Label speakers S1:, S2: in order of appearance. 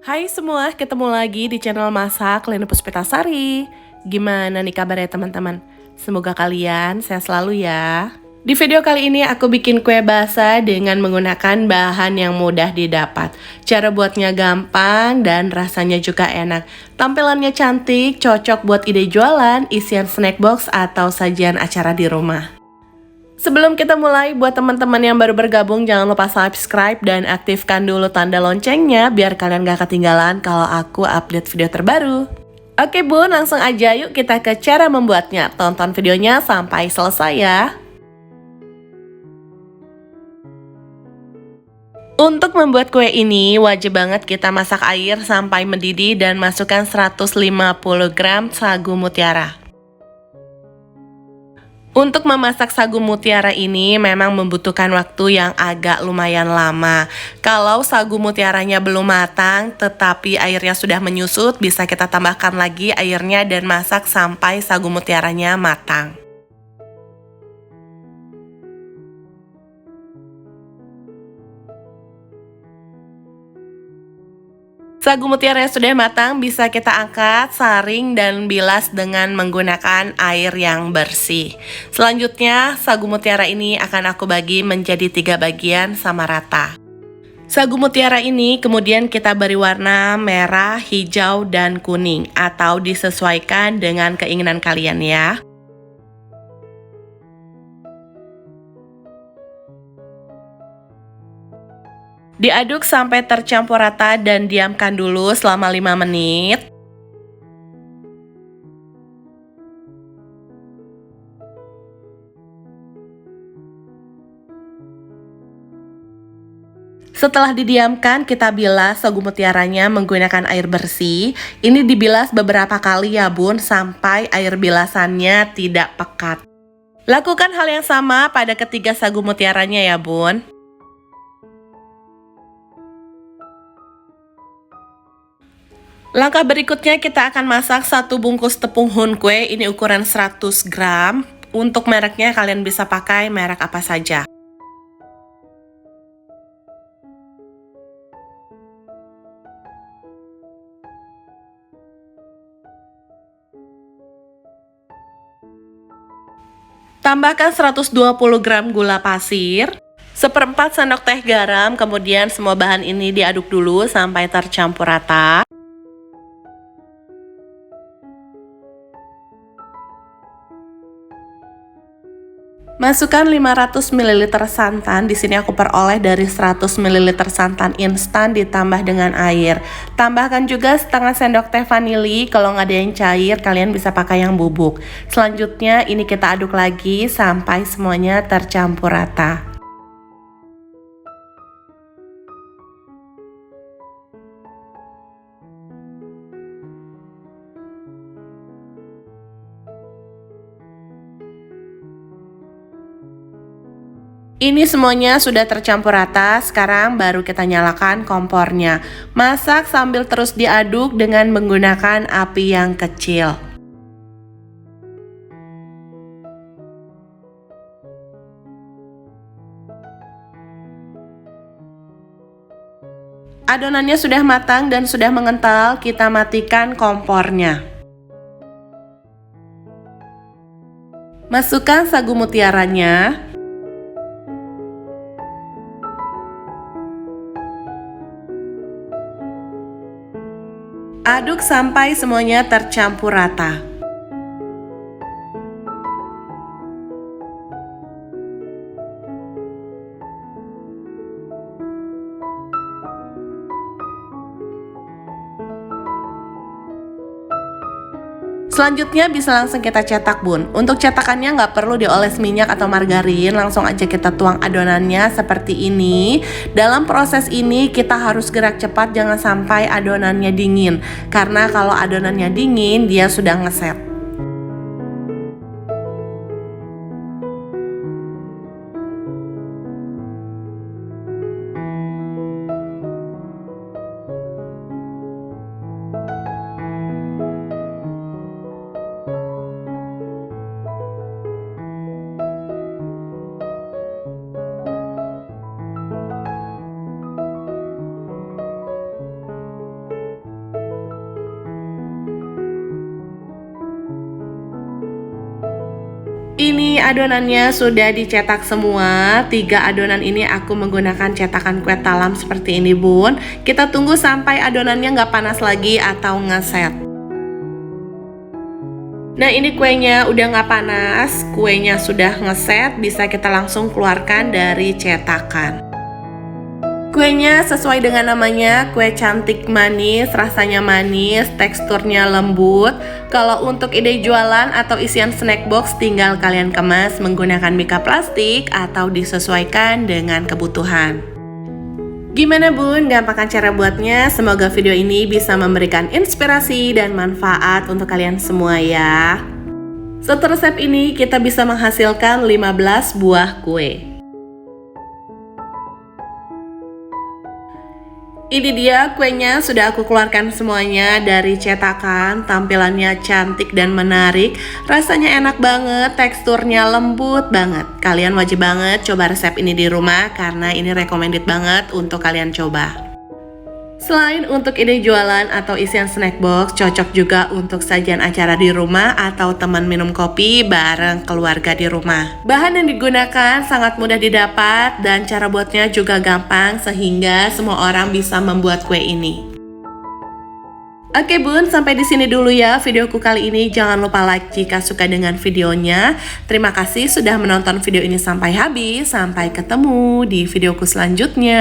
S1: Hai semua, ketemu lagi di channel Masak Lena Puspitasari. Gimana nih kabarnya teman-teman? Semoga kalian sehat selalu ya. Di video kali ini aku bikin kue basah dengan menggunakan bahan yang mudah didapat. Cara buatnya gampang dan rasanya juga enak. Tampilannya cantik, cocok buat ide jualan, isian snack box atau sajian acara di rumah. Sebelum kita mulai, buat teman-teman yang baru bergabung, jangan lupa subscribe dan aktifkan dulu tanda loncengnya biar kalian gak ketinggalan kalau aku update video terbaru. Oke bun, langsung aja yuk kita ke cara membuatnya. Tonton videonya sampai selesai ya. Untuk membuat kue ini, wajib banget kita masak air sampai mendidih dan masukkan 150 gram sagu mutiara. Untuk memasak sagu mutiara ini memang membutuhkan waktu yang agak lumayan lama. Kalau sagu mutiaranya belum matang tetapi airnya sudah menyusut, bisa kita tambahkan lagi airnya dan masak sampai sagu mutiaranya matang. Sagu mutiara yang sudah matang bisa kita angkat, saring, dan bilas dengan menggunakan air yang bersih. Selanjutnya, sagu mutiara ini akan aku bagi menjadi 3 bagian sama rata. Sagu mutiara ini kemudian kita beri warna merah, hijau, dan kuning atau disesuaikan dengan keinginan kalian ya. Diaduk sampai tercampur rata dan diamkan dulu selama 5 menit. Setelah didiamkan, kita bilas sagu mutiaranya menggunakan air bersih. Ini dibilas beberapa kali ya bun, sampai air bilasannya tidak pekat. Lakukan hal yang sama pada ketiga sagu mutiaranya ya bun. Langkah berikutnya kita akan masak 1 bungkus tepung hun kue, ini ukuran 100 gram. Untuk mereknya kalian bisa pakai merek apa saja. Tambahkan 120 gram gula pasir, seperempat sendok teh garam, kemudian semua bahan ini diaduk dulu sampai tercampur rata. Masukkan 500 ml santan. Di sini aku peroleh dari 100 ml santan instan ditambah dengan air. Tambahkan juga setengah sendok teh vanili. Kalau nggak ada yang cair, kalian bisa pakai yang bubuk. Selanjutnya ini kita aduk lagi sampai semuanya tercampur rata. Ini semuanya sudah tercampur rata, sekarang baru kita nyalakan kompornya. Masak sambil terus diaduk dengan menggunakan api yang kecil. Adonannya sudah matang dan sudah mengental, kita matikan kompornya. Masukkan sagu mutiaranya. Aduk sampai semuanya tercampur rata. Selanjutnya bisa langsung kita cetak bun. Untuk cetakannya nggak perlu dioles minyak atau margarin, langsung aja kita tuang adonannya seperti ini. Dalam proses ini kita harus gerak cepat, jangan sampai adonannya dingin. Karena kalau adonannya dingin dia sudah ngeset. Ini adonannya sudah dicetak semua. 3 adonan ini aku menggunakan cetakan kue talam seperti ini bun. Kita tunggu sampai adonannya nggak panas lagi atau ngeset. Nah ini kuenya udah nggak panas, kuenya sudah ngeset, bisa kita langsung keluarkan dari cetakan. Kuenya sesuai dengan namanya, kue cantik manis, rasanya manis, teksturnya lembut. Kalau untuk ide jualan atau isian snack box, tinggal kalian kemas menggunakan mika plastik atau disesuaikan dengan kebutuhan. Gimana bun, gampang kan cara buatnya? Semoga video ini bisa memberikan inspirasi dan manfaat untuk kalian semua ya. Satu resep ini kita bisa menghasilkan 15 buah kue. Ini dia kuenya, sudah aku keluarkan semuanya dari cetakan. Tampilannya cantik dan menarik, rasanya enak banget, teksturnya lembut banget. Kalian wajib banget coba resep ini di rumah karena ini recommended banget untuk kalian coba. Selain untuk ide jualan atau isian snack box, cocok juga untuk sajian acara di rumah atau teman minum kopi bareng keluarga di rumah. Bahan yang digunakan sangat mudah didapat dan cara buatnya juga gampang sehingga semua orang bisa membuat kue ini. Oke bun, sampai di sini dulu ya videoku kali ini. Jangan lupa like jika suka dengan videonya. Terima kasih sudah menonton video ini sampai habis. Sampai ketemu di videoku selanjutnya.